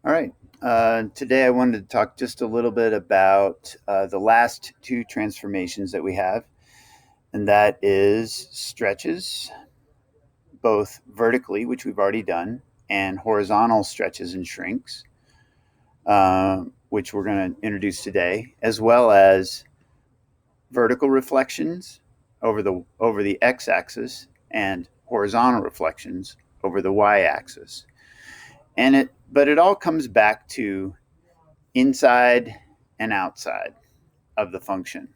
All right. Today I wanted to talk just a little bit about the last two transformations that we have, and that is stretches, both vertically, which we've already done, and horizontal stretches and shrinks, which we're going to introduce today, as well as vertical reflections over the x-axis and horizontal reflections over the y-axis. But it all comes back to inside and outside of the function.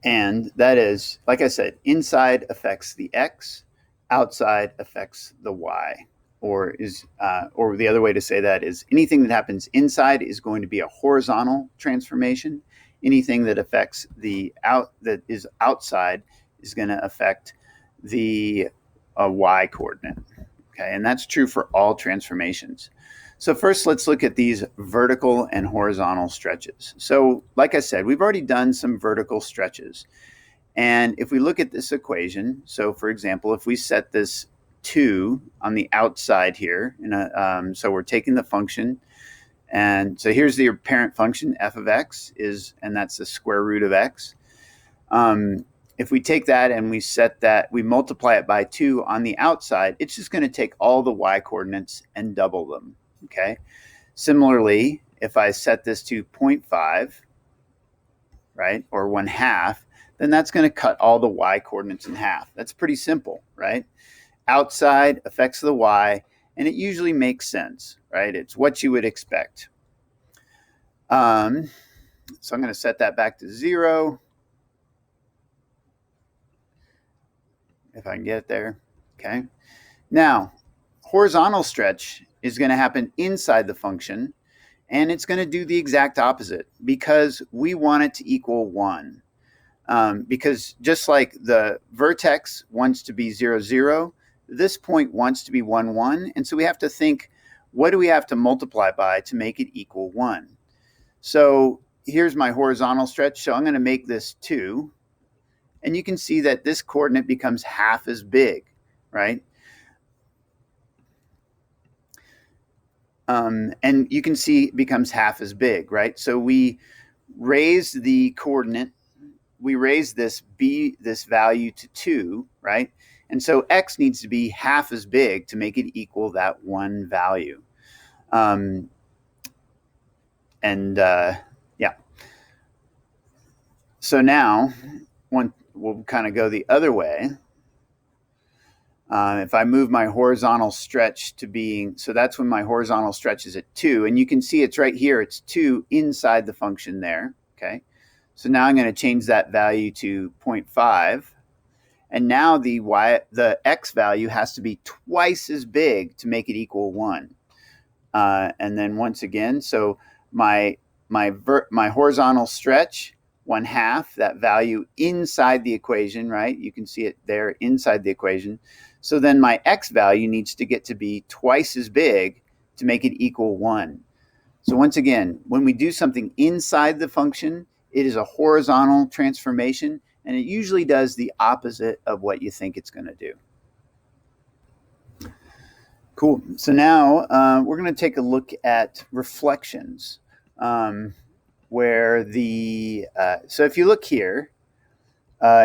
And that is, like I said, inside affects the x, outside affects the y. Or the other way to say that is anything that happens inside is going to be a horizontal transformation. Anything that affects that is outside is going to affect the y coordinate. Okay, and that's true for all transformations. So first, let's look at these vertical and horizontal stretches. So like I said, we've already done some vertical stretches. And if we look at this equation, so for example, if we set this 2 on the outside here, so we're taking the function, and so here's the parent function, f of x, and that's the square root of x. If we take that and we multiply it by 2 on the outside, it's just going to take all the y coordinates and double them. Okay. Similarly, if I set this to 0.5, right, or 1/2, then that's going to cut all the y coordinates in half. That's pretty simple, right? Outside affects the y, and it usually makes sense, right? It's what you would expect. So I'm going to set that back to 0. If I can get it there. Okay. Now, horizontal stretch is going to happen inside the function, and it's going to do the exact opposite because we want it to equal 1. Because just like the vertex wants to be 0, 0, this point wants to be 1, 1. And so we have to think, what do we have to multiply by to make it equal 1? So here's my horizontal stretch. So I'm going to make this 2. And you can see that this coordinate becomes half as big, right? And you can see it becomes half as big, right? So we raise the coordinate, we raise this value to 2, right? And so x needs to be half as big to make it equal that 1 value. Yeah. So now we'll kind of go the other way. If I move my horizontal stretch to being, so that's when my horizontal stretch is at 2, and you can see it's right here, it's 2 inside the function there, okay? So now I'm going to change that value to 0.5, and now the x value has to be twice as big to make it equal 1. And then once again, so my horizontal stretch, 1/2, that value inside the equation, right? You can see it there inside the equation. So then my x value needs to get to be twice as big to make it equal 1. So once again, when we do something inside the function, it is a horizontal transformation, and it usually does the opposite of what you think it's going to do. Cool. So now we're going to take a look at reflections, where so if you look here,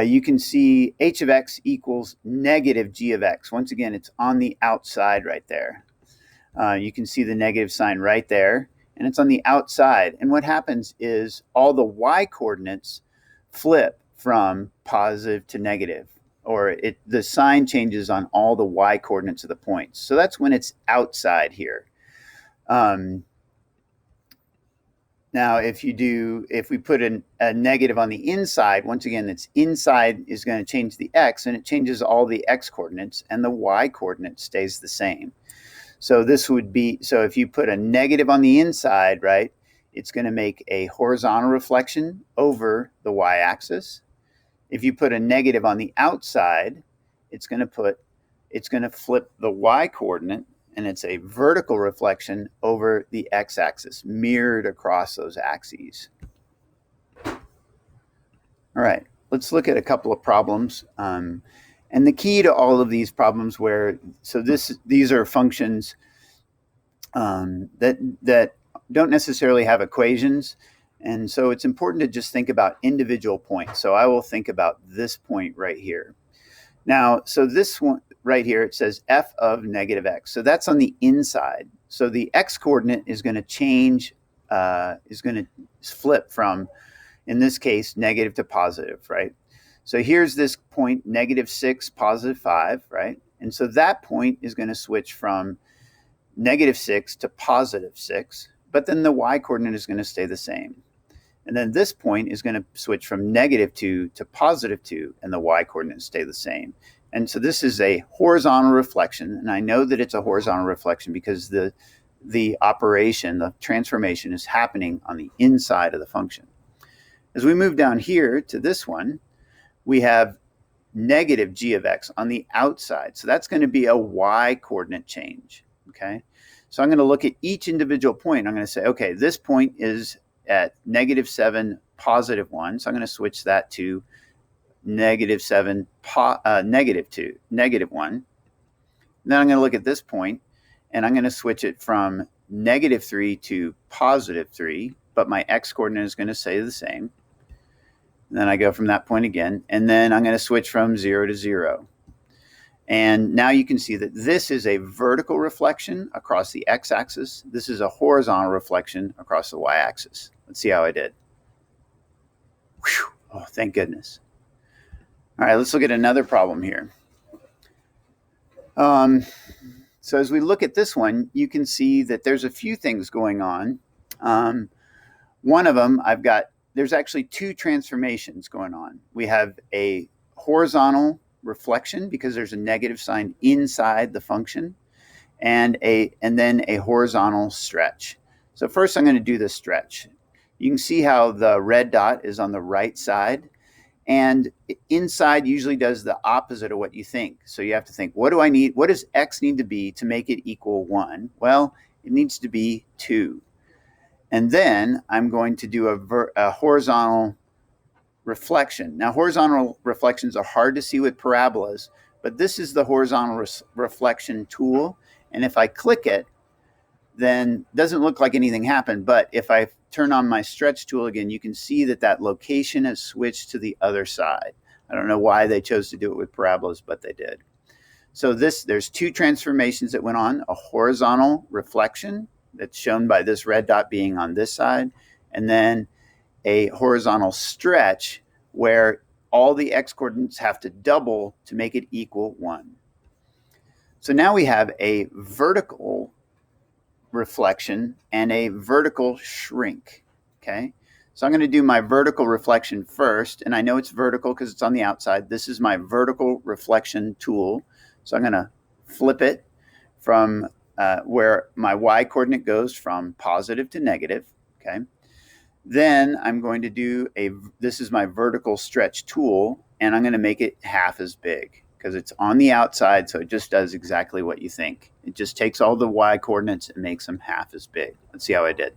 you can see h of x equals negative g of x. Once again, it's on the outside right there. You can see the negative sign right there, and it's on the outside. And what happens is all the y coordinates flip from positive to negative, or the sign changes on all the y coordinates of the points. So that's when it's outside here. Now, if we put a negative on the inside, once again, it's inside is going to change the x, and it changes all the x coordinates, and the y coordinate stays the same. So if you put a negative on the inside, right, it's going to make a horizontal reflection over the y-axis. If you put a negative on the outside, it's going to flip the y coordinate, and it's a vertical reflection over the x-axis, mirrored across those axes. All right, let's look at a couple of problems. And the key to all of these problems these are functions that don't necessarily have equations. And so it's important to just think about individual points. So I will think about this point right here. Now, so this one right here, it says f of negative x. So that's on the inside. So the x coordinate is going to change, is going to flip from, in this case, negative to positive, right? So here's this point, -6, +5, right? And so that point is going to switch from -6 to +6, but then the y coordinate is going to stay the same. And then this point is going to switch from -2 to +2, and the y coordinates stay the same. And so this is a horizontal reflection, and I know that it's a horizontal reflection because the operation, the transformation, is happening on the inside of the function. As we move down here to this one, we have negative g of x on the outside. So that's going to be a y coordinate change, okay? So I'm going to look at each individual point. I'm going to say, okay, this point is at -7, +1. So I'm going to switch that to -7, -2, -1. Then I'm going to look at this point, and I'm going to switch it from -3 to +3, but my x coordinate is going to stay the same. And then I go from that point again, and then I'm going to switch from 0 to 0. And now you can see that this is a vertical reflection across the x-axis. This is a horizontal reflection across the y-axis. Let's see how I did. Whew. Oh, thank goodness. All right, let's look at another problem here. So as we look at this one, you can see that there's a few things going on. One of them, there's actually two transformations going on. We have a horizontal reflection because there's a negative sign inside the function, and then a horizontal stretch. So first I'm going to do the stretch. You can see how the red dot is on the right side, and inside usually does the opposite of what you think. So you have to think, what does x need to be to make it equal 1? Well, it needs to be 2. And then I'm going to do a horizontal reflection. Now, horizontal reflections are hard to see with parabolas, but this is the horizontal reflection tool. And if I click it, then it doesn't look like anything happened. But if I turn on my stretch tool again, you can see that location has switched to the other side. I don't know why they chose to do it with parabolas, but they did. So there's two transformations that went on: a horizontal reflection that's shown by this red dot being on this side, and then a horizontal stretch where all the x coordinates have to double to make it equal 1. So now we have a vertical reflection and a vertical shrink, okay? So I'm going to do my vertical reflection first, and I know it's vertical because it's on the outside. This is my vertical reflection tool. So I'm going to flip it from where my y coordinate goes from positive to negative, okay? Then I'm going to do this is my vertical stretch tool, and I'm going to make it half as big because it's on the outside, so it just does exactly what you think. It just takes all the y coordinates and makes them half as big. Let's see how I did.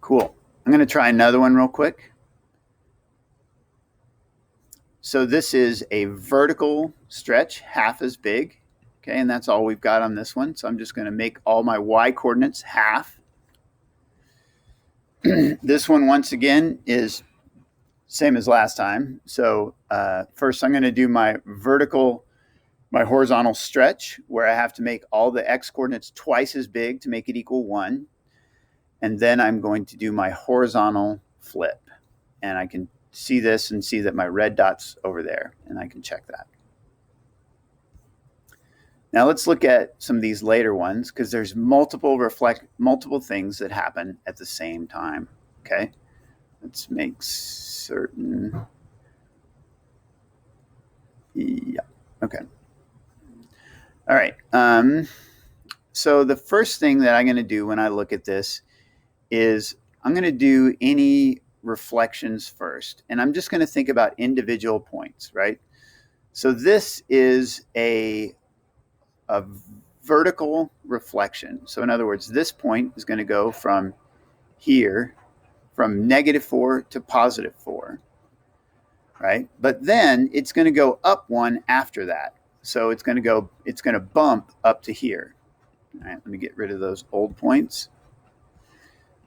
Cool. I'm going to try another one real quick. So this is a vertical stretch, half as big, okay, and that's all we've got on this one. So I'm just going to make all my y coordinates half. This one, once again, is same as last time. So first I'm going to do my horizontal stretch, where I have to make all the x coordinates twice as big to make it equal 1. And then I'm going to do my horizontal flip. And I can see this and see that my red dot's over there, and I can check that. Now let's look at some of these later ones, because there's multiple things that happen at the same time, okay? Let's make certain. Yeah, okay. All right. So the first thing that I'm going to do when I look at this is I'm going to do any reflections first, and I'm just going to think about individual points, right? So this is a vertical reflection. So in other words, this point is going to go from here, from -4 to +4, right? But then it's going to go up 1 after that. So it's going to bump up to here. All right, let me get rid of those old points.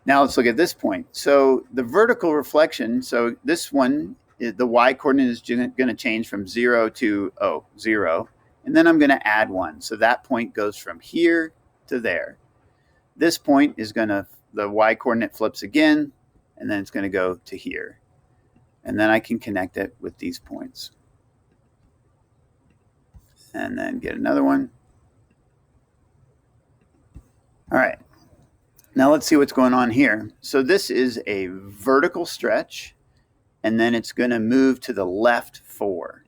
Now let's look at this point. So the vertical reflection, so this one, the y coordinate is going to change from 0 to 0. And then I'm going to add 1. So that point goes from here to there. This point is going to, the y coordinate flips again, and then it's going to go to here. And then I can connect it with these points. And then get another one. All right. Now let's see what's going on here. So this is a vertical stretch, and then it's going to move to the left 4.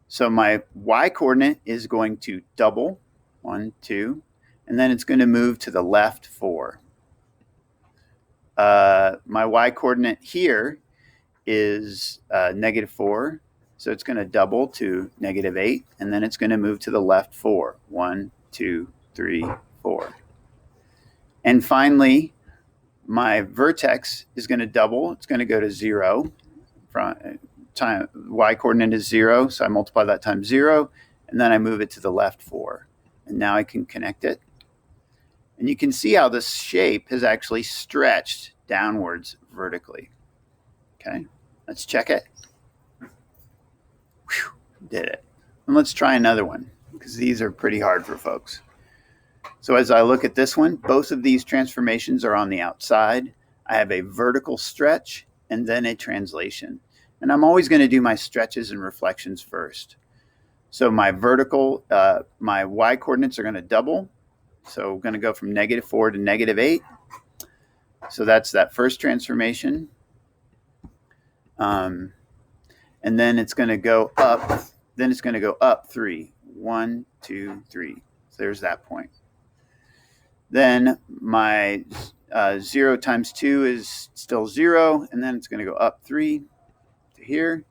So my y coordinate is going to double, 1, 2, and then it's going to move to the left 4. My y coordinate here is -4, so it's going to double to -8, and then it's going to move to the left 4. 1, 2, 3, 4. And finally, my vertex is going to double. It's going to go to 0. Y coordinate is 0, so I multiply that times 0, and then I move it to the left 4. And now I can connect it. And you can see how this shape has actually stretched downwards vertically. Okay, let's check it. Whew, did it. And let's try another one, because these are pretty hard for folks. So as I look at this one, both of these transformations are on the outside. I have a vertical stretch and then a translation. And I'm always going to do my stretches and reflections first. So my vertical, my y coordinates are going to double. So we're going to go from -4 to -8. So that's that first transformation. And then it's going to go up. Then it's going to go up 3. 1, 2, 3. So there's that point. Then my 0 times 2 is still 0, and then it's going to go up 3 to here.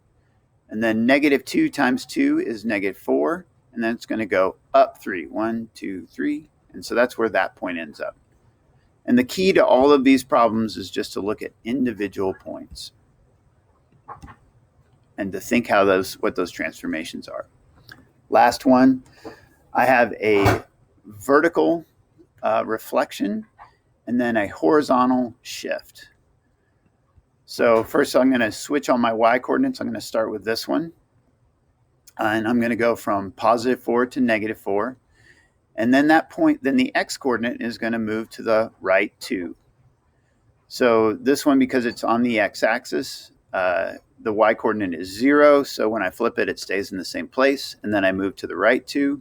And then -2 times 2 is -4, and then it's going to go up 3. 1, 2, 3. And so that's where that point ends up. And the key to all of these problems is just to look at individual points and to think how what those transformations are. Last one, I have a vertical reflection and then a horizontal shift. So first I'm going to switch on my y coordinates. I'm going to start with this one. And I'm going to go from +4 to -4. And then that point, then the x coordinate is going to move to the right 2. So this one, because it's on the x-axis, the y coordinate is 0. So when I flip it, it stays in the same place. And then I move to the right 2.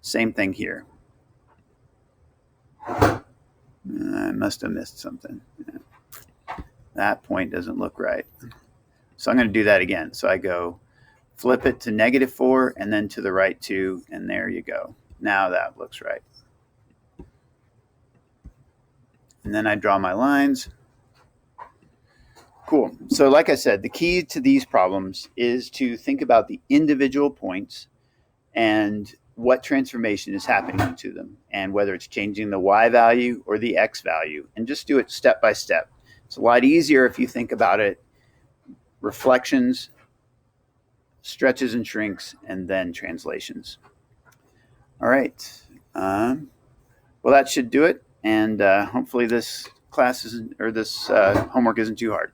Same thing here. I must have missed something. That point doesn't look right. So I'm going to do that again. So I go flip it to -4 and then to the right 2. And there you go. Now that looks right. And then I draw my lines. Cool. So like I said, the key to these problems is to think about the individual points and what transformation is happening to them, and whether it's changing the y value or the x value, and just do it step by step. It's a lot easier if you think about it: reflections, stretches and shrinks, and then translations. All right. Well, that should do it. And hopefully this class isn't, or this homework isn't too hard.